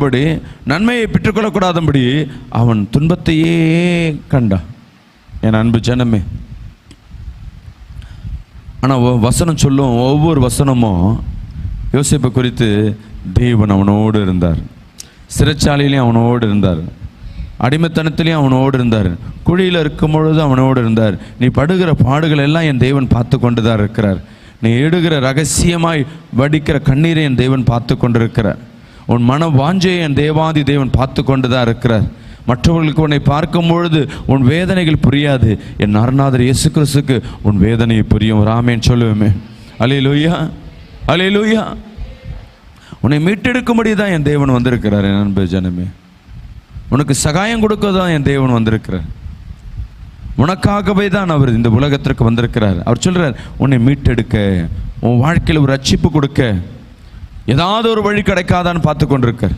பெற்றுக்கொள்ளாதபடி, நன்மையை பெற்றுக்கொள்ளக்கூடாதபடி அவன் துன்பத்தையே கண்டான். என் அன்பு ஜனமே, ஆனால் வசனம் சொல்லும், ஒவ்வொரு வசனமும் யோசேப்பை குறித்து தேவன் அவனோடு இருந்தார். சிறைச்சாலையிலையும் அவனோடு இருந்தார், அடிமைத்தனத்திலையும் அவனோடு இருந்தார், குழியில் இருக்கும் பொழுது அவனோடு இருந்தார். நீ படுகிற பாடுகள் எல்லாம் என் தேவன் பார்த்து கொண்டு தான் இருக்கிறார். நீ எடுகிற ரகசியமாய் வடிக்கிற கண்ணீரை என் தேவன் பார்த்து கொண்டு இருக்கிறார். உன் மன வாஞ்சையை என் தேவாதி தேவன் பார்த்து கொண்டு தான் இருக்கிறார். மற்றவர்களுக்கு உன்னை பார்க்கும் பொழுது உன் வேதனைகள் புரியாது, என் அருணாதர் இயேசு கிறிஸ்துக்கு உன் வேதனையை புரியும். ராமேன்னு சொல்லுவேமே. அல்லேலூயா, அல்லேலூயா. உன்னை மீட்டெடுக்கும்படி தான் என் தேவன் வந்திருக்கிறார். என் அன்பு ஜனமே, உனக்கு சகாயம் கொடுக்க தான் என் தேவன் வந்திருக்கிறார். உனக்காகவே தான் அவர் இந்த உலகத்திற்கு வந்திருக்கிறார். அவர் சொல்கிறார், உன்னை மீட்டெடுக்க, உன் வாழ்க்கையில் ஒரு ரட்சிப்பு கொடுக்க, ஏதாவது ஒரு வழி கிடைக்காதான்னு பார்த்து கொண்டிருக்கார்.